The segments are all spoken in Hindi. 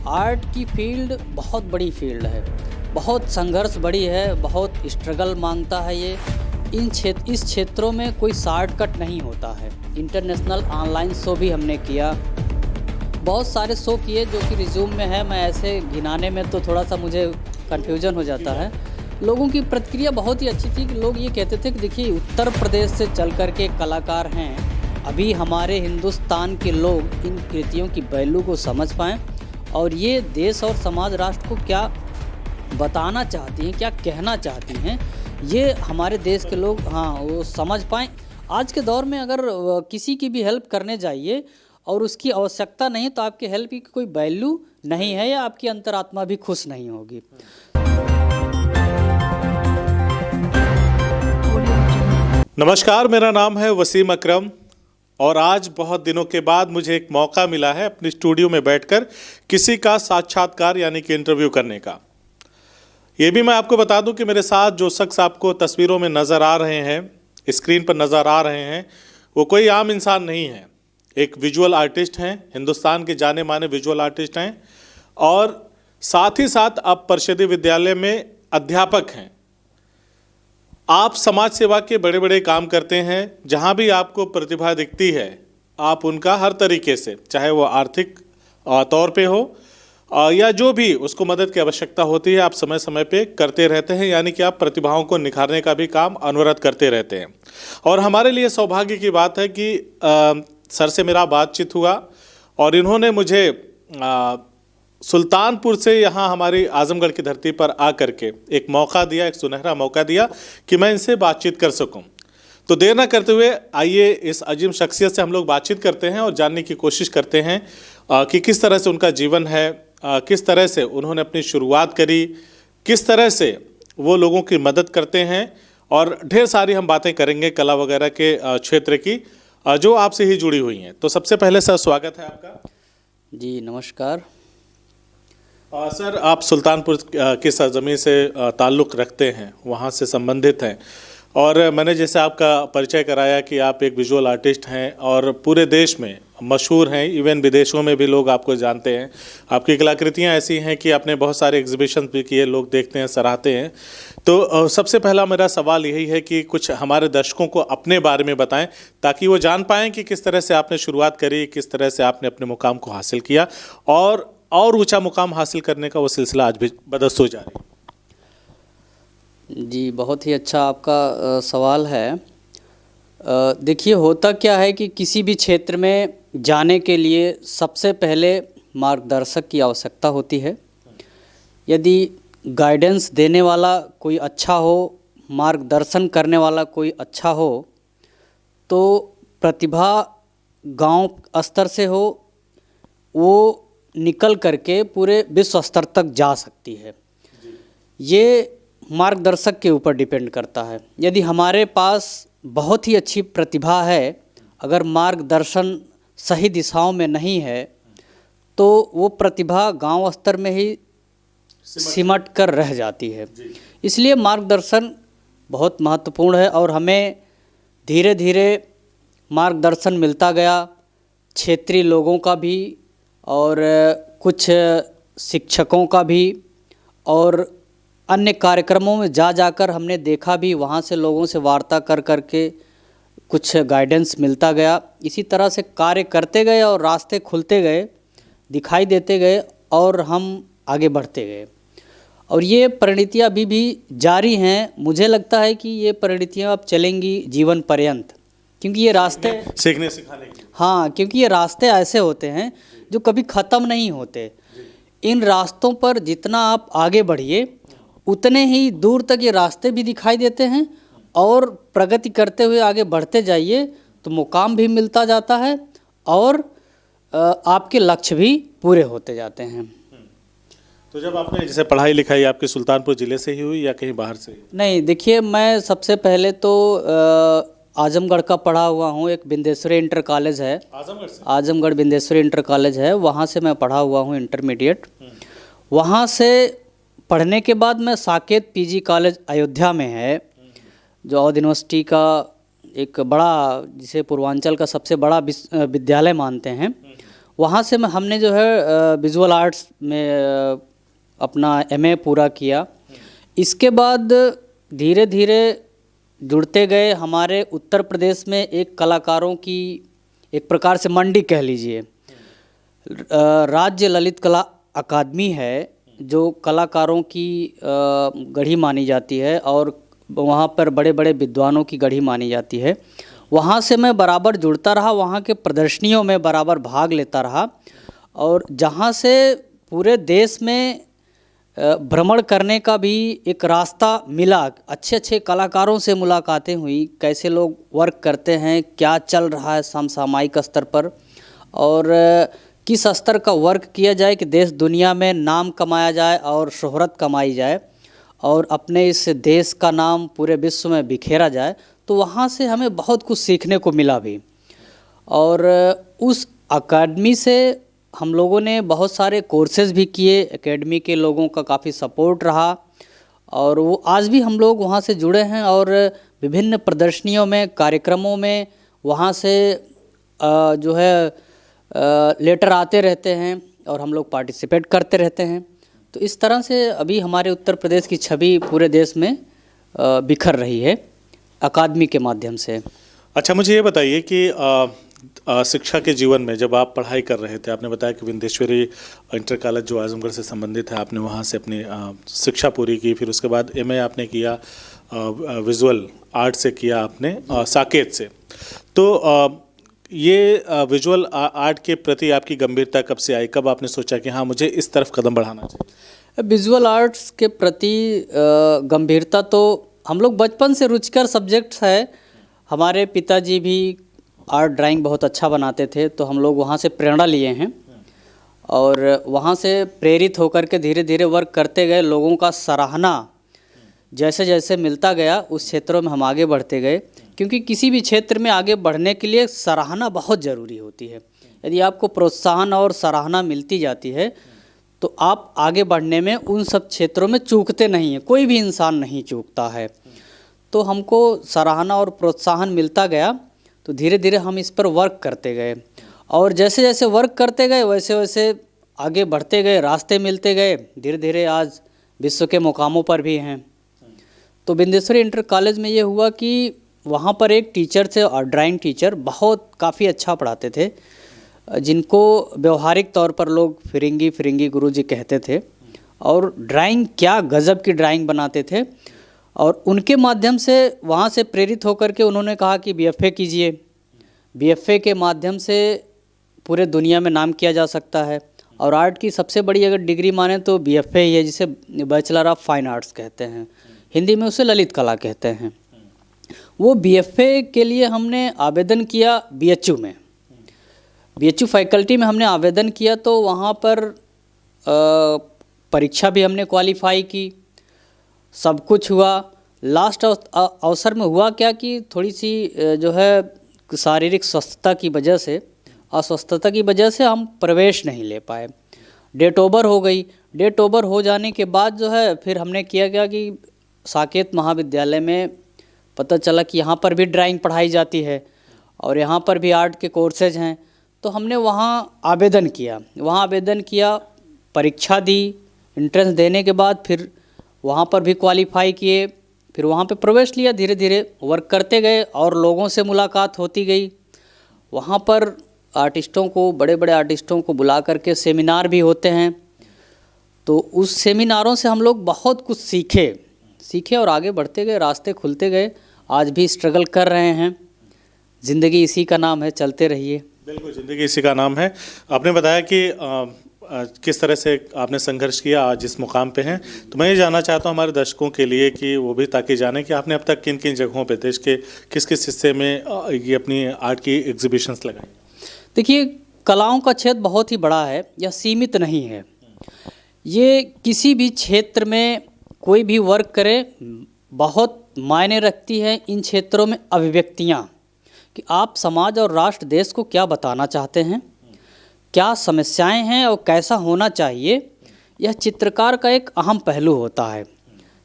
आर्ट की फील्ड बहुत बड़ी फील्ड है, बहुत संघर्ष बड़ी है, बहुत स्ट्रगल मांगता है ये। इस क्षेत्रों में कोई शॉर्टकट नहीं होता है। इंटरनेशनल ऑनलाइन शो भी हमने किया, बहुत सारे शो किए जो कि रिज्यूम में है। मैं ऐसे गिनाने में तो थोड़ा सा मुझे कन्फ्यूजन हो जाता है। लोगों की प्रतिक्रिया बहुत ही अच्छी थी कि लोग ये कहते थे कि देखिए उत्तर प्रदेश से चल कर के कलाकार हैं, अभी हमारे हिंदुस्तान के लोग इन कृतियों की वैल्यू को समझ पाएँ और ये देश और समाज राष्ट्र को क्या बताना चाहती हैं, क्या कहना चाहती हैं, ये हमारे देश के लोग वो समझ पाएँ। आज के दौर में अगर किसी की भी हेल्प करने जाइए और उसकी आवश्यकता नहीं तो आपके हेल्प की कोई वैल्यू नहीं है या आपकी अंतरात्मा भी खुश नहीं होगी। नमस्कार, मेरा नाम है वसीम अकरम और आज बहुत दिनों के बाद मुझे एक मौका मिला है अपने स्टूडियो में बैठकर किसी का साक्षात्कार यानी कि इंटरव्यू करने का। ये भी मैं आपको बता दूं कि मेरे साथ जो शख्स आपको तस्वीरों में नज़र आ रहे हैं, स्क्रीन पर नज़र आ रहे हैं, वो कोई आम इंसान नहीं है। एक विजुअल आर्टिस्ट हैं, हिंदुस्तान के जाने माने विजुअल आर्टिस्ट हैं और साथ ही साथ आप परिषदीय विद्यालय में अध्यापक हैं। आप समाज सेवा के बड़े बड़े काम करते हैं। जहां भी आपको प्रतिभा दिखती है आप उनका हर तरीके से, चाहे वो आर्थिक तौर पे हो या जो भी उसको मदद की आवश्यकता होती है, आप समय समय पे करते रहते हैं। यानी कि आप प्रतिभाओं को निखारने का भी काम अनवरत करते रहते हैं। और हमारे लिए सौभाग्य की बात है कि सर से मेरा बातचीत हुआ और इन्होंने मुझे सुल्तानपुर से यहाँ हमारी आजमगढ़ की धरती पर आ करके एक मौका दिया, एक सुनहरा मौका दिया कि मैं इनसे बातचीत कर सकूं। तो देर ना करते हुए आइए इस अजीम शख्सियत से हम लोग बातचीत करते हैं और जानने की कोशिश करते हैं कि किस तरह से उनका जीवन है, किस तरह से उन्होंने अपनी शुरुआत करी, किस तरह से वो लोगों की मदद करते हैं और ढेर सारी हम बातें करेंगे कला वगैरह के क्षेत्र की जो आपसे ही जुड़ी हुई हैं। तो सबसे पहले सर स्वागत है आपका। जी नमस्कार। सर, आप सुल्तानपुर की सरजमी से ताल्लुक़ रखते हैं, वहाँ से संबंधित हैं और मैंने जैसे आपका परिचय कराया कि आप एक विजुअल आर्टिस्ट हैं और पूरे देश में मशहूर हैं, इवन विदेशों में भी लोग आपको जानते हैं। आपकी कलाकृतियाँ ऐसी हैं कि आपने बहुत सारे एग्जीबिशन भी किए, लोग देखते हैं, सराहते हैं। तो सबसे पहला मेरा सवाल यही है कि कुछ हमारे दर्शकों को अपने बारे में बताएं ताकि वो जान पाएँ कि किस तरह से आपने शुरुआत करी, किस तरह से आपने अपने मुकाम को हासिल किया और ऊंचा मुकाम हासिल करने का वो सिलसिला आज भी बदस्तूर जारी है। जी बहुत ही अच्छा आपका सवाल है। देखिए होता क्या है कि किसी भी क्षेत्र में जाने के लिए सबसे पहले मार्गदर्शक की आवश्यकता होती है। यदि गाइडेंस देने वाला कोई अच्छा हो, मार्गदर्शन करने वाला कोई अच्छा हो, तो प्रतिभा गांव स्तर से हो वो निकल करके पूरे विश्व स्तर तक जा सकती है। ये मार्गदर्शक के ऊपर डिपेंड करता है। यदि हमारे पास बहुत ही अच्छी प्रतिभा है, अगर मार्गदर्शन सही दिशाओं में नहीं है तो वो प्रतिभा गांव स्तर में ही सिमट कर रह जाती है। इसलिए मार्गदर्शन बहुत महत्वपूर्ण है और हमें धीरे धीरे मार्गदर्शन मिलता गया, क्षेत्रीय लोगों का भी और कुछ शिक्षकों का भी, और अन्य कार्यक्रमों में जाकर हमने देखा भी, वहाँ से लोगों से वार्ता कर के कुछ गाइडेंस मिलता गया। इसी तरह से कार्य करते गए और रास्ते खुलते गए, दिखाई देते गए और हम आगे बढ़ते गए और ये परिणतियाँ अभी भी जारी हैं। मुझे लगता है कि ये परिणतियाँ अब चलेंगी जीवन पर्यंत, क्योंकि ये रास्ते सीखने सिखाने की, हाँ, क्योंकि ये रास्ते ऐसे होते हैं जो कभी ख़त्म नहीं होते। इन रास्तों पर जितना आप आगे बढ़िए उतने ही दूर तक ये रास्ते भी दिखाई देते हैं और प्रगति करते हुए आगे बढ़ते जाइए तो मुकाम भी मिलता जाता है और आपके लक्ष्य भी पूरे होते जाते हैं। तो जब आपने जैसे पढ़ाई लिखाई आपके सुल्तानपुर ज़िले से ही हुई या कहीं बाहर से? नहीं, देखिए मैं सबसे पहले तो आजमगढ़ का पढ़ा हुआ हूँ। एक बिंदेश्वरी इंटर कॉलेज है, आजमगढ़ से? आजमगढ़ बिंदेश्वरी इंटर कॉलेज है, वहाँ से मैं पढ़ा हुआ हूँ इंटरमीडिएट। वहाँ से पढ़ने के बाद मैं साकेत पीजी कॉलेज अयोध्या में है, जो अवध यूनिवर्सिटी का एक बड़ा, जिसे पूर्वांचल का सबसे बड़ा विद्यालय मानते हैं, वहाँ से हमने जो है विजुअल आर्ट्स में अपना एमए पूरा किया। इसके बाद धीरे धीरे जुड़ते गए। हमारे उत्तर प्रदेश में एक कलाकारों की एक प्रकार से मंडी कह लीजिए, राज्य ललित कला अकादमी है जो कलाकारों की गढ़ी मानी जाती है और वहाँ पर बड़े बड़े विद्वानों की गढ़ी मानी जाती है। वहाँ से मैं बराबर जुड़ता रहा, वहाँ के प्रदर्शनियों में बराबर भाग लेता रहा और जहाँ से पूरे देश में भ्रमण करने का भी एक रास्ता मिला। अच्छे अच्छे कलाकारों से मुलाकातें हुई, कैसे लोग वर्क करते हैं, क्या चल रहा है समसामयिक स्तर पर और किस स्तर का वर्क किया जाए कि देश दुनिया में नाम कमाया जाए और शोहरत कमाई जाए और अपने इस देश का नाम पूरे विश्व में बिखेरा जाए। तो वहाँ से हमें बहुत कुछ सीखने को मिला भी और उस अकादमी से हम लोगों ने बहुत सारे कोर्सेज़ भी किए। एकेडमी के लोगों का काफ़ी सपोर्ट रहा और वो आज भी हम लोग वहाँ से जुड़े हैं और विभिन्न प्रदर्शनियों में, कार्यक्रमों में वहाँ से जो है लेटर आते रहते हैं और हम लोग पार्टिसिपेट करते रहते हैं। तो इस तरह से अभी हमारे उत्तर प्रदेश की छवि पूरे देश में बिखर रही है अकादमी के माध्यम से। अच्छा, मुझे ये बताइए कि शिक्षा के जीवन में जब आप पढ़ाई कर रहे थे, आपने बताया कि विंध्येश्वरी इंटर कॉलेज जो आजमगढ़ से संबंधित है, आपने वहाँ से अपनी शिक्षा पूरी की, फिर उसके बाद एमए आपने किया विजुअल आर्ट से किया आपने साकेत से। तो ये विजुअल आर्ट के प्रति आपकी गंभीरता कब से आई? कब आपने सोचा कि हाँ मुझे इस तरफ कदम बढ़ाना चाहिए? विजुअल आर्ट्स के प्रति गंभीरता तो हम लोग बचपन से रुचिकर सब्जेक्ट्स है। हमारे पिताजी भी आर्ट ड्राइंग बहुत अच्छा बनाते थे, तो हम लोग वहाँ से प्रेरणा लिए हैं और वहाँ से प्रेरित होकर के धीरे धीरे वर्क करते गए। लोगों का सराहना जैसे जैसे मिलता गया उस क्षेत्रों में हम आगे बढ़ते गए, क्योंकि किसी भी क्षेत्र में आगे बढ़ने के लिए सराहना बहुत ज़रूरी होती है। यदि आपको प्रोत्साहन और सराहना मिलती जाती है तो आप आगे बढ़ने में उन सब क्षेत्रों में चूकते नहीं हैं। कोई भी इंसान नहीं चूकता है। तो हमको सराहना और प्रोत्साहन मिलता गया तो धीरे धीरे हम इस पर वर्क करते गए और जैसे जैसे वर्क करते गए वैसे वैसे आगे बढ़ते गए, रास्ते मिलते गए, धीरे धीरे आज विश्व के मुकामों पर भी हैं। तो विंध्येश्वरी इंटर कॉलेज में ये हुआ कि वहाँ पर एक टीचर थे और ड्राइंग टीचर बहुत काफ़ी अच्छा पढ़ाते थे, जिनको व्यवहारिक तौर पर लोग फिरिंगी गुरुजी कहते थे और ड्राइंग क्या गज़ब की ड्राइंग बनाते थे। और उनके माध्यम से वहाँ से प्रेरित होकर के उन्होंने कहा कि बीएफए कीजिए। बीएफए के माध्यम से पूरे दुनिया में नाम किया जा सकता है और आर्ट की सबसे बड़ी अगर डिग्री माने तो बीएफए ही है, जिसे बैचलर ऑफ फाइन आर्ट्स कहते हैं, हिंदी में उसे ललित कला कहते हैं। वो बीएफए के लिए हमने आवेदन किया बीएचयू में, बीएचयू फैकल्टी में हमने आवेदन किया। तो वहाँ पर परीक्षा भी हमने क्वालिफाई की, सब कुछ हुआ। लास्ट अवसर में हुआ क्या कि थोड़ी सी जो है शारीरिक स्वस्थता की वजह से, अस्वस्थता की वजह से हम प्रवेश नहीं ले पाए। डेट ओवर हो गई। डेट ओवर हो जाने के बाद जो है फिर हमने किया क्या कि साकेत महाविद्यालय में पता चला कि यहाँ पर भी ड्राइंग पढ़ाई जाती है और यहाँ पर भी आर्ट के कोर्सेज हैं। तो हमने वहाँ आवेदन किया, परीक्षा दी, एंट्रेंस देने के बाद फिर वहाँ पर भी क्वालिफाई किए, फिर वहाँ पे प्रवेश लिया। धीरे धीरे वर्क करते गए और लोगों से मुलाकात होती गई। वहाँ पर आर्टिस्टों को, बड़े बड़े आर्टिस्टों को बुला करके सेमिनार भी होते हैं। तो उस सेमिनारों से हम लोग बहुत कुछ सीखे और आगे बढ़ते गए, रास्ते खुलते गए। आज भी स्ट्रगल कर रहे हैं। ज़िंदगी इसी का नाम है, चलते रहिए। बिल्कुल, ज़िंदगी इसी का नाम है। आपने बताया कि किस तरह से आपने संघर्ष किया, आज इस मुकाम पे हैं। तो मैं ये जानना चाहता हूँ हमारे दर्शकों के लिए कि वो भी ताकि जाने कि आपने अब तक किन किन जगहों पे, देश के किस किस हिस्से में ये अपनी आर्ट की एग्जीबिशंस लगाई। देखिए, कलाओं का क्षेत्र बहुत ही बड़ा है, यह सीमित नहीं है। ये किसी भी क्षेत्र में कोई भी वर्क करे, बहुत मायने रखती है इन क्षेत्रों में अभिव्यक्तियाँ, कि आप समाज और राष्ट्र देश को क्या बताना चाहते हैं, क्या समस्याएं हैं और कैसा होना चाहिए। यह चित्रकार का एक अहम पहलू होता है।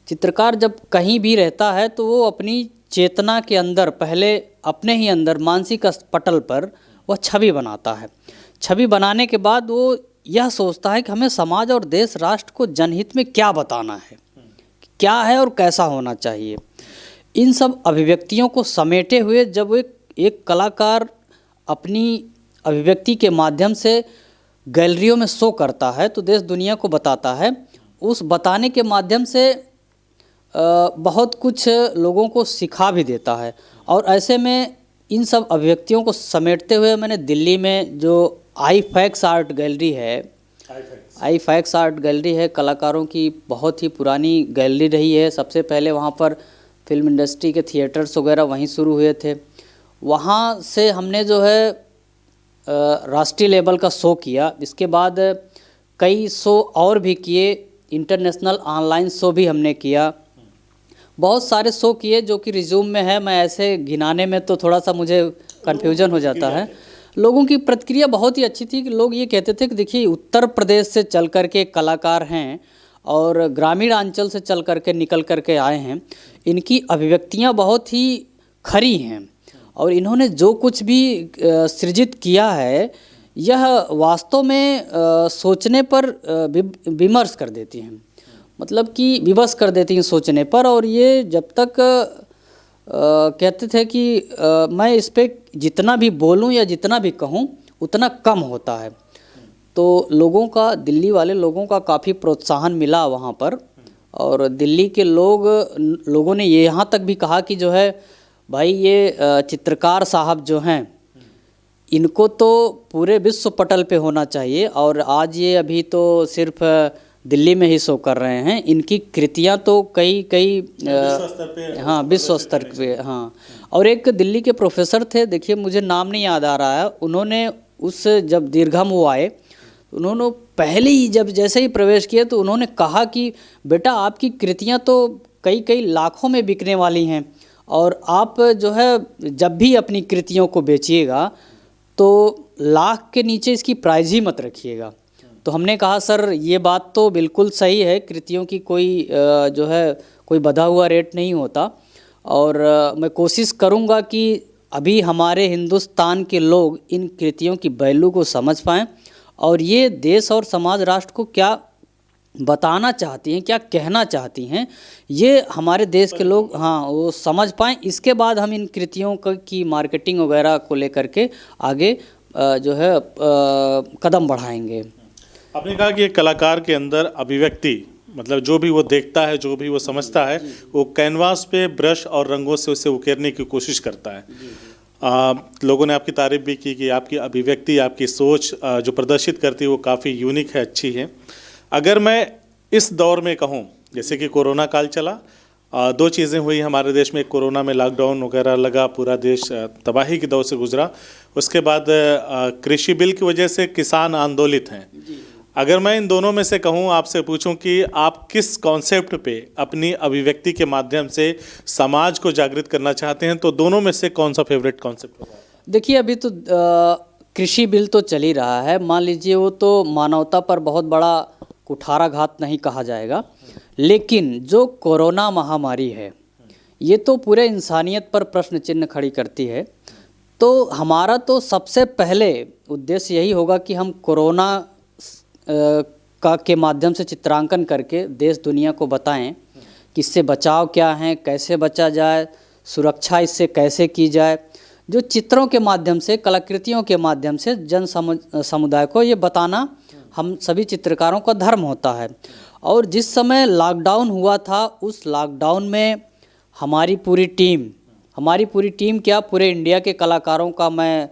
चित्रकार जब कहीं भी रहता है तो वो अपनी चेतना के अंदर पहले अपने ही अंदर मानसिक पटल पर वह छवि बनाता है। छवि बनाने के बाद वो यह सोचता है कि हमें समाज और देश राष्ट्र को जनहित में क्या बताना है, क्या है और कैसा होना चाहिए। इन सब अभिव्यक्तियों को समेटे हुए जब एक कलाकार अपनी अभिव्यक्ति के माध्यम से गैलरियों में शो करता है तो देश दुनिया को बताता है। उस बताने के माध्यम से बहुत कुछ लोगों को सिखा भी देता है। और ऐसे में इन सब अभिव्यक्तियों को समेटते हुए मैंने दिल्ली में जो आईफैक्स आर्ट गैलरी है, आईफैक्स आर्ट गैलरी है, कलाकारों की बहुत ही पुरानी गैलरी रही है। सबसे पहले वहाँ पर फिल्म इंडस्ट्री के थिएटर्स वगैरह वहीं शुरू हुए थे। वहाँ से हमने जो है राष्ट्रीय लेवल का शो किया। इसके बाद कई शो और भी किए, इंटरनेशनल ऑनलाइन शो भी हमने किया, बहुत सारे शो किए जो कि रिज्यूम में है। मैं ऐसे गिनाने में तो थोड़ा सा मुझे कन्फ्यूजन हो जाता है। लोगों की प्रतिक्रिया बहुत ही अच्छी थी कि लोग ये कहते थे कि देखिए उत्तर प्रदेश से चल कर के कलाकार हैं और ग्रामीण अंचल से चल कर के निकल कर के आए हैं, इनकी अभिव्यक्तियाँ बहुत ही खरी हैं और इन्होंने जो कुछ भी सृजित किया है यह वास्तव में सोचने पर विमर्श कर देती हैं, मतलब कि विवश कर देती हैं सोचने पर। और ये जब तक कहते थे कि मैं इस पे जितना भी बोलूं या जितना भी कहूं उतना कम होता है, तो लोगों का, दिल्ली वाले लोगों का काफ़ी प्रोत्साहन मिला वहाँ पर। और दिल्ली के लोगों ने ये यहाँ तक भी कहा कि जो है भाई ये चित्रकार साहब जो हैं इनको तो पूरे विश्व पटल पे होना चाहिए, और आज ये अभी तो सिर्फ दिल्ली में ही शो कर रहे हैं, इनकी कृतियाँ तो कई विश्व स्तर पे, हाँ विश्व स्तर पे, हाँ। और एक दिल्ली के प्रोफेसर थे, देखिए मुझे नाम नहीं याद आ रहा है, उन्होंने उस जब दीर्घम वो आए उन्होंने पहले ही जब जैसे ही प्रवेश किए तो उन्होंने कहा कि बेटा आपकी कृतियाँ तो कई लाखों में बिकने वाली हैं और आप जो है जब भी अपनी कृतियों को बेचिएगा तो लाख के नीचे इसकी प्राइस ही मत रखिएगा। तो हमने कहा सर ये बात तो बिल्कुल सही है, कृतियों की कोई जो है कोई बधा हुआ रेट नहीं होता, और मैं कोशिश करूँगा कि अभी हमारे हिंदुस्तान के लोग इन कृतियों की वैल्यू को समझ पाएँ और ये देश और समाज राष्ट्र को क्या बताना चाहती हैं, क्या कहना चाहती हैं, ये हमारे देश के लोग हाँ वो समझ पाएँ। इसके बाद हम इन कृतियों की मार्केटिंग वगैरह को लेकर के आगे जो है कदम बढ़ाएंगे। आपने कहा कि एक कलाकार के अंदर अभिव्यक्ति, मतलब जो भी वो देखता है, जो भी वो समझता है, वो कैनवास पे ब्रश और रंगों से उसे उकेरने की कोशिश करता है। लोगों ने आपकी तारीफ भी की कि आपकी अभिव्यक्ति, आपकी सोच जो प्रदर्शित करती है वो काफ़ी यूनिक है, अच्छी है। अगर मैं इस दौर में कहूँ, जैसे कि कोरोना काल चला, दो चीज़ें हुई हमारे देश में, कोरोना में लॉकडाउन वगैरह लगा, पूरा देश तबाही के दौर से गुजरा। उसके बाद कृषि बिल की वजह से किसान आंदोलित हैं। अगर मैं इन दोनों में से कहूँ, आपसे पूछूं कि आप किस कॉन्सेप्ट पे अपनी अभिव्यक्ति के माध्यम से समाज को जागृत करना चाहते हैं, तो दोनों में से कौन सा फेवरेट कॉन्सेप्ट होगा? देखिए अभी तो कृषि बिल तो चल ही रहा है, मान लीजिए वो तो मानवता पर बहुत बड़ा कुठाराघात नहीं कहा जाएगा, लेकिन जो कोरोना महामारी है ये तो पूरे इंसानियत पर प्रश्न चिन्ह खड़ी करती है। तो हमारा तो सबसे पहले उद्देश्य यही होगा कि हम कोरोना के माध्यम से चित्रांकन करके देश दुनिया को बताएं कि इससे बचाव क्या है, कैसे बचा जाए, सुरक्षा इससे कैसे की जाए। जो चित्रों के माध्यम से, कलाकृतियों के माध्यम से जन समुदाय को ये बताना हम सभी चित्रकारों का धर्म होता है। और जिस समय लॉकडाउन हुआ था, उस लॉकडाउन में हमारी पूरी टीम क्या, पूरे इंडिया के कलाकारों का मैं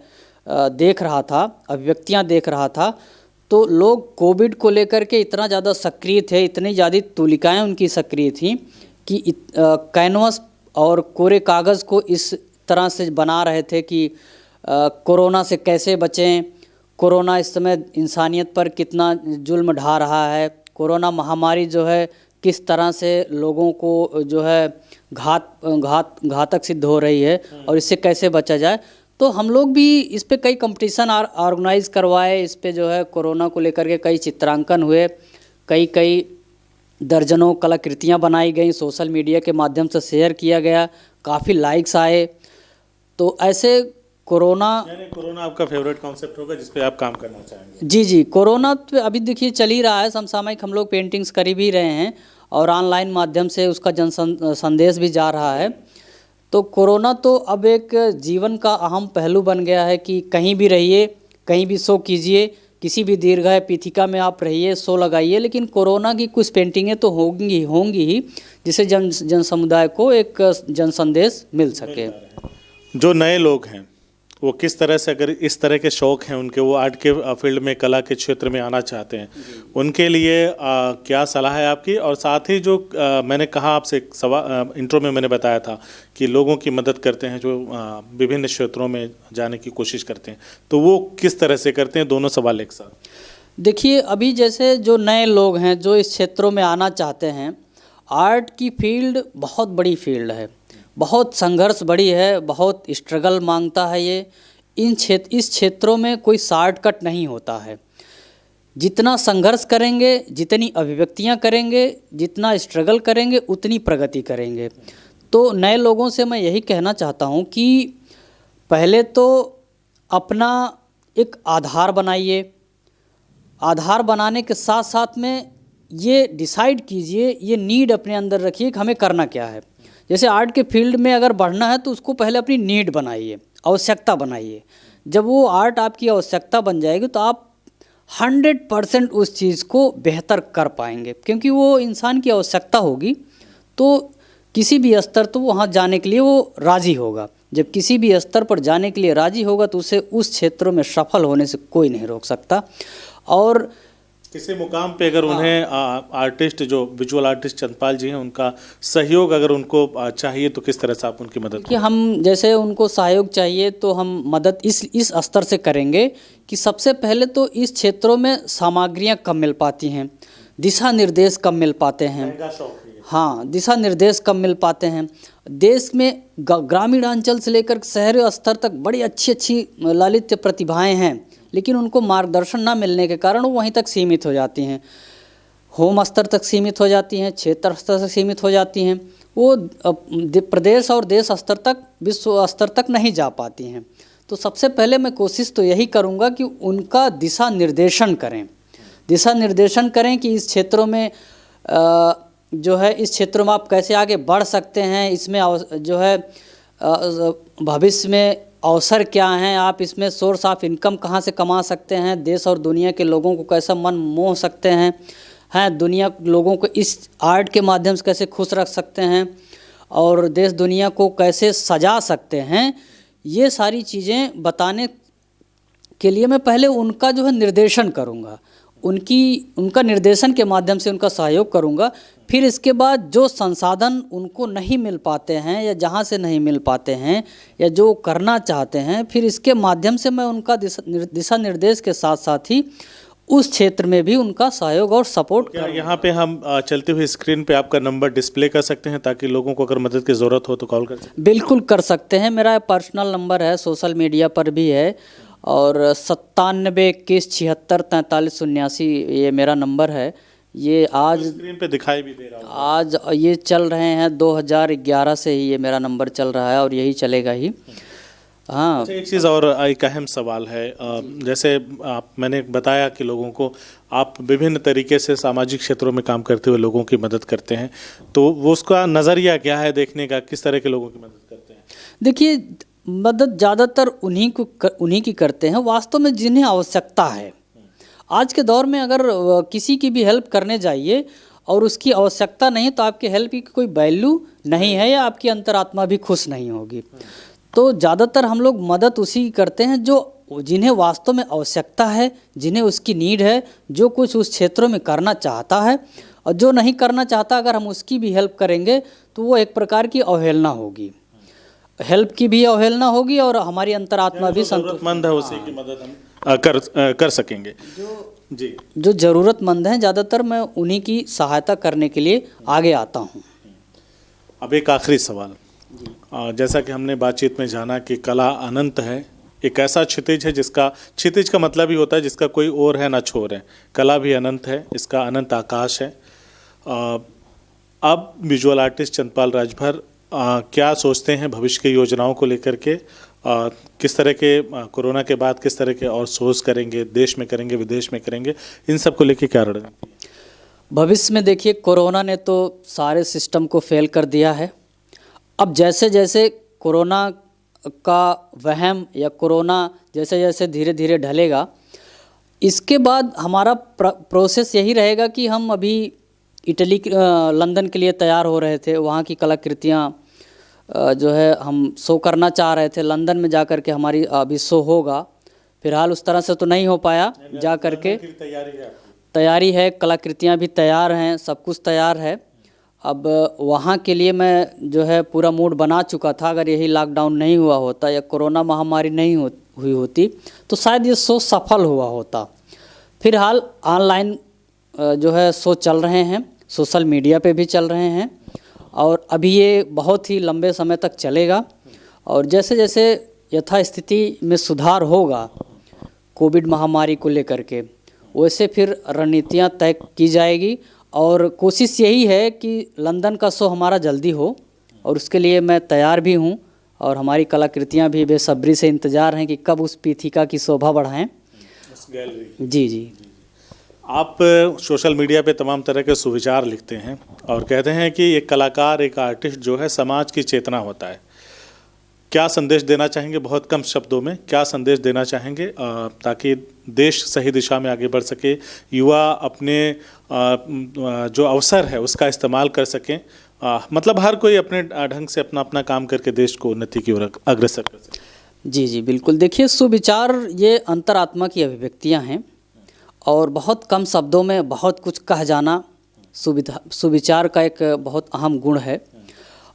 देख रहा था, अभिव्यक्तियाँ देख रहा था, तो लोग कोविड को लेकर के इतना ज़्यादा सक्रिय थे, इतनी ज़्यादा तूलिकाएँ उनकी सक्रिय थीं कि कैनवस और कोरे कागज़ को इस तरह से बना रहे थे कि कोरोना से कैसे बचें, कोरोना इस समय इंसानियत पर कितना जुल्म ढा रहा है, कोरोना महामारी जो है किस तरह से लोगों को जो है घातक सिद्ध हो रही है और इससे कैसे बचा जाए। तो हम लोग भी इस पे कई कंपटीशन ऑर्गेनाइज करवाए, इस पे जो है कोरोना को लेकर के कई चित्रांकन हुए, कई दर्जनों कलाकृतियाँ बनाई गई, सोशल मीडिया के माध्यम से शेयर किया गया, काफ़ी लाइक्स आए। तो ऐसे कोरोना, यानी कोरोना आपका फेवरेट कॉन्सेप्ट होगा जिस पे आप काम करना चाहेंगे। जी जी, कोरोना तो अभी देखिए चल ही रहा है, समसामयिक हम लोग पेंटिंग्स कर भी रहे हैं और ऑनलाइन माध्यम से उसका संदेश भी जा रहा है। तो कोरोना तो अब एक जीवन का अहम पहलू बन गया है कि कहीं भी रहिए, कहीं भी शो कीजिए, किसी भी दीर्घाय पीठिका में आप रहिए, शो लगाइए, लेकिन कोरोना की कुछ पेंटिंगें तो होंगी ही जिससे जन समुदाय को एक जन संदेश मिल सके। जो नए लोग हैं वो किस तरह से, अगर इस तरह के शौक हैं उनके, वो आर्ट के फील्ड में, कला के क्षेत्र में आना चाहते हैं, उनके लिए क्या सलाह है आपकी? और साथ ही जो मैंने कहा आपसे एक इंट्रो में मैंने बताया था कि लोगों की मदद करते हैं जो विभिन्न क्षेत्रों में जाने की कोशिश करते हैं, तो वो किस तरह से करते हैं? दोनों सवाल एक साथ। देखिए अभी जैसे जो नए लोग हैं जो इस क्षेत्रों में आना चाहते हैं, आर्ट की फील्ड बहुत बड़ी फील्ड है, बहुत संघर्ष बड़ी है, बहुत स्ट्रगल मांगता है ये। इस क्षेत्रों में कोई शॉर्टकट नहीं होता है। जितना संघर्ष करेंगे, जितनी अभिव्यक्तियां करेंगे, जितना स्ट्रगल करेंगे, उतनी प्रगति करेंगे। तो नए लोगों से मैं यही कहना चाहता हूं कि पहले तो अपना एक आधार बनाइए। आधार बनाने के साथ साथ में ये डिसाइड कीजिए, ये नीड अपने अंदर रखिए कि हमें करना क्या है। जैसे आर्ट के फील्ड में अगर बढ़ना है तो उसको पहले अपनी नीड बनाइए, आवश्यकता बनाइए। जब वो आर्ट आपकी आवश्यकता बन जाएगी तो आप 100% उस चीज़ को बेहतर कर पाएंगे, क्योंकि वो इंसान की आवश्यकता होगी तो किसी भी स्तर तो वहाँ जाने के लिए वो राज़ी होगा। जब किसी भी स्तर पर जाने के लिए राज़ी होगा तो उसे उस क्षेत्रों में सफल होने से कोई नहीं रोक सकता। और किसी मुकाम पे अगर उन्हें आर्टिस्ट, जो विजुअल आर्टिस्ट चंद्रपाल जी हैं, उनका सहयोग अगर उनको चाहिए तो किस तरह से आप उनकी मदद? कि हम जैसे उनको सहयोग चाहिए तो हम मदद इस स्तर से करेंगे कि सबसे पहले तो इस क्षेत्रों में सामग्रियां कम मिल पाती हैं, दिशा निर्देश कम मिल पाते हैं। हाँ, दिशा निर्देश कम मिल पाते हैं। देश में ग्रामीण अंचल से लेकर शहरी स्तर तक बड़ी अच्छी ललित प्रतिभाएं हैं, लेकिन उनको मार्गदर्शन ना मिलने के कारण वो वहीं तक सीमित हो जाती हैं, होम स्तर तक सीमित हो जाती हैं, क्षेत्र स्तर तक सीमित हो जाती हैं, वो प्रदेश और देश स्तर तक, विश्व स्तर तक नहीं जा पाती हैं। तो सबसे पहले मैं कोशिश तो यही करूँगा कि उनका दिशा निर्देशन करें कि इस क्षेत्रों में जो है, इस क्षेत्रों में आप कैसे आगे बढ़ सकते हैं, इसमें जो है भविष्य में अवसर क्या हैं, आप इसमें सोर्स ऑफ इनकम कहाँ से कमा सकते हैं, देश और दुनिया के लोगों को कैसे मन मोह सकते हैं, दुनिया लोगों को इस आर्ट के माध्यम से कैसे खुश रख सकते हैं और देश दुनिया को कैसे सजा सकते हैं। ये सारी चीज़ें बताने के लिए मैं पहले उनका जो है निर्देशन करूँगा, उनका निर्देशन के माध्यम से उनका सहयोग करूँगा। फिर इसके बाद जो संसाधन उनको नहीं मिल पाते हैं या जहाँ से नहीं मिल पाते हैं या जो करना चाहते हैं, फिर इसके माध्यम से मैं उनका दिशा निर्देश के साथ साथ ही उस क्षेत्र में भी उनका सहयोग और सपोर्ट करूँगा। यहाँ पे हम चलते हुए स्क्रीन पे आपका नंबर डिस्प्ले कर सकते हैं ताकि लोगों को अगर मदद की ज़रूरत हो तो कॉल कर सकते हैं। बिल्कुल कर सकते हैं। मेरा पर्सनल नंबर है, सोशल मीडिया पर भी है, और 9721764379 ये मेरा नंबर है। ये आज स्क्रीन पे दिखाई भी दे रहा है। आज ये चल रहे हैं 2011 से ही ये मेरा नंबर चल रहा है और यही चलेगा ही। हाँ, अच्छा, एक चीज़ और, एक अहम सवाल है। जैसे मैंने बताया कि लोगों को आप विभिन्न तरीके से सामाजिक क्षेत्रों में काम करते हुए लोगों की मदद करते हैं, तो वो उसका नज़रिया क्या है देखने का, किस तरह के लोगों की मदद करते हैं? देखिए, मदद ज़्यादातर उन्हीं की करते हैं वास्तव में जिन्हें आवश्यकता है। आज के दौर में अगर किसी की भी हेल्प करने जाइए और उसकी आवश्यकता नहीं तो आपकी हेल्प की कोई वैल्यू नहीं है या आपकी अंतरात्मा भी खुश नहीं होगी। तो ज़्यादातर हम लोग मदद उसी की करते हैं जो जिन्हें वास्तव में आवश्यकता है, जिन्हें उसकी नीड है, जो कुछ उस क्षेत्रों में करना चाहता है, और जो नहीं करना चाहता अगर हम उसकी भी हेल्प करेंगे तो वो एक प्रकार की अवहेलना होगी। हेल्प की भी अवहेलना होगी और हमारी अंतरात्मा भी ज़रूरतमंद है उसी की मदद हम कर सकेंगे। जो ज़रूरतमंद हैं ज़्यादातर मैं उन्हीं की सहायता करने के लिए आगे आता हूँ। अब एक आखिरी सवाल, जैसा कि हमने बातचीत में जाना कि कला अनंत है, एक ऐसा क्षितिज है जिसका, क्षितिज का मतलब ही होता है जिसका कोई ओर है ना छोर है। कला भी अनंत है, इसका अनंत आकाश है। अब विजुअल आर्टिस्ट चंद्रपाल राजभर क्या सोचते हैं भविष्य की योजनाओं को लेकर के, किस तरह के कोरोना के बाद किस तरह के और शोज करेंगे, देश में करेंगे, विदेश में करेंगे, इन सब को लेके क्या रणनीति? भविष्य में देखिए, कोरोना ने तो सारे सिस्टम को फेल कर दिया है। अब जैसे जैसे कोरोना का वहम या कोरोना जैसे जैसे धीरे धीरे ढलेगा, इसके बाद हमारा प्रोसेस यही रहेगा कि हम अभी इटली लंदन के लिए तैयार हो रहे थे। वहाँ की कलाकृतियाँ जो है हम शो करना चाह रहे थे। लंदन में जा कर के हमारी अभी शो होगा। फिलहाल उस तरह से तो नहीं हो पाया जा कर के। तैयारी है, कलाकृतियाँ भी तैयार हैं, सब कुछ तैयार है। अब वहाँ के लिए मैं जो है पूरा मूड बना चुका था। अगर यही लॉकडाउन नहीं हुआ होता या कोरोना महामारी नहीं हुई होती तो शायद ये शो सफल हुआ होता। फिलहाल ऑनलाइन जो है शो चल रहे हैं, सोशल मीडिया पे भी चल रहे हैं और अभी ये बहुत ही लंबे समय तक चलेगा। और जैसे जैसे यथास्थिति में सुधार होगा कोविड महामारी को लेकर के, वैसे फिर रणनीतियाँ तय की जाएगी। और कोशिश यही है कि लंदन का शो हमारा जल्दी हो और उसके लिए मैं तैयार भी हूँ और हमारी कलाकृतियाँ भी बेसब्री से इंतज़ार हैं कि कब उस पीठिका की शोभा बढ़ाएं। उस गैलरी। जी जी। आप सोशल मीडिया पे तमाम तरह के सुविचार लिखते हैं और कहते हैं कि एक कलाकार, एक आर्टिस्ट जो है समाज की चेतना होता है। क्या संदेश देना चाहेंगे, बहुत कम शब्दों में क्या संदेश देना चाहेंगे ताकि देश सही दिशा में आगे बढ़ सके, युवा अपने जो अवसर है उसका इस्तेमाल कर सकें, मतलब हर कोई अपने ढंग से अपना अपना काम करके देश को उन्नति की ओर अग्रसर कर सके? जी जी बिल्कुल। देखिए, सुविचार ये अंतरात्मा की अभिव्यक्तियाँ हैं और बहुत कम शब्दों में बहुत कुछ कह जाना सुविचार का एक बहुत अहम गुण है।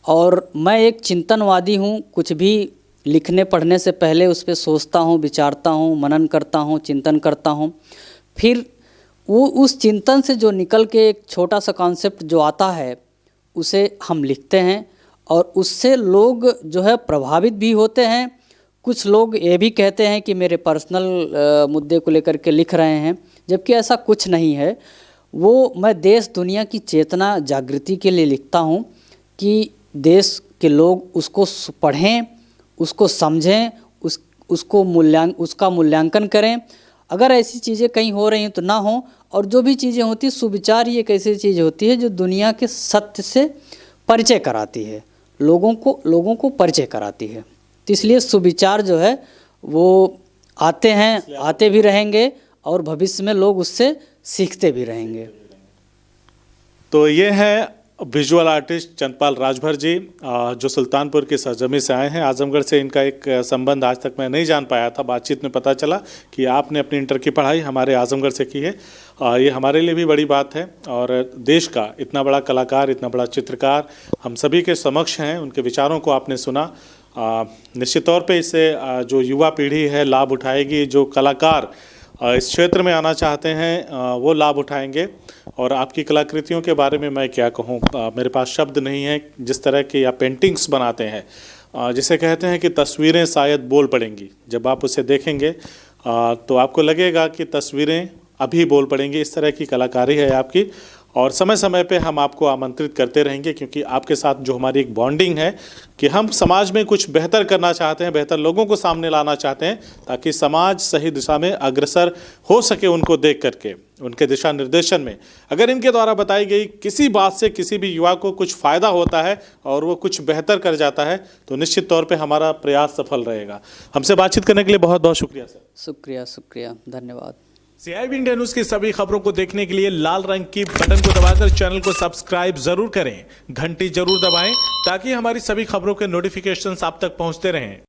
और मैं एक चिंतनवादी हूँ। कुछ भी लिखने पढ़ने से पहले उस पर सोचता हूँ, विचारता हूँ, मनन करता हूँ, चिंतन करता हूँ। फिर वो उस चिंतन से जो निकल के एक छोटा सा कॉन्सेप्ट जो आता है उसे हम लिखते हैं और उससे लोग जो है प्रभावित भी होते हैं। कुछ लोग ये भी कहते हैं कि मेरे पर्सनल मुद्दे को लेकर के लिख रहे हैं, जबकि ऐसा कुछ नहीं है। वो मैं देश दुनिया की चेतना जागृति के लिए लिखता हूँ कि देश के लोग उसको पढ़ें, उसको समझें, उसका मूल्यांकन करें। अगर ऐसी चीज़ें कहीं हो रही हैं तो ना हो। और जो भी चीज़ें होती हैं, सुविचार ही एक ऐसी चीज़ होती है जो दुनिया के सत्य से परिचय कराती है, लोगों को परिचय कराती है। तो इसलिए सुविचार जो है वो आते हैं, आते भी रहेंगे और भविष्य में लोग उससे सीखते भी रहेंगे। तो ये है विजुअल आर्टिस्ट चंद्रपाल राजभर जी, जो सुल्तानपुर की सरजमी से आए हैं। आजमगढ़ से इनका एक संबंध आज तक मैं नहीं जान पाया था। बातचीत में पता चला कि आपने अपनी इंटर की पढ़ाई हमारे आजमगढ़ से की है। ये हमारे लिए भी बड़ी बात है और देश का इतना बड़ा कलाकार, इतना बड़ा चित्रकार हम सभी के समक्ष हैं। उनके विचारों को आपने सुना। निश्चित तौर पे इससे जो युवा पीढ़ी है लाभ उठाएगी। जो कलाकार इस क्षेत्र में आना चाहते हैं वो लाभ उठाएंगे। और आपकी कलाकृतियों के बारे में मैं क्या कहूँ, मेरे पास शब्द नहीं है। जिस तरह के आप पेंटिंग्स बनाते हैं, जिसे कहते हैं कि तस्वीरें शायद बोल पड़ेंगी। जब आप उसे देखेंगे तो आपको लगेगा कि तस्वीरें अभी बोल पड़ेंगी। इस तरह की कलाकारी है आपकी और समय समय पे हम आपको आमंत्रित करते रहेंगे, क्योंकि आपके साथ जो हमारी एक बॉन्डिंग है कि हम समाज में कुछ बेहतर करना चाहते हैं, बेहतर लोगों को सामने लाना चाहते हैं ताकि समाज सही दिशा में अग्रसर हो सके। उनको देख करके, उनके दिशा निर्देशन में अगर इनके द्वारा बताई गई किसी बात से किसी भी युवा को कुछ फ़ायदा होता है और वो कुछ बेहतर कर जाता है तो निश्चित तौर पे हमारा प्रयास सफल रहेगा। हमसे बातचीत करने के लिए बहुत बहुत शुक्रिया सर। शुक्रिया, धन्यवाद। CIB इंडिया न्यूज़ की सभी खबरों को देखने के लिए लाल रंग की बटन को दबाकर चैनल को सब्सक्राइब जरूर करें, घंटी जरूर दबाएं ताकि हमारी सभी खबरों के नोटिफिकेशंस आप तक पहुंचते रहें।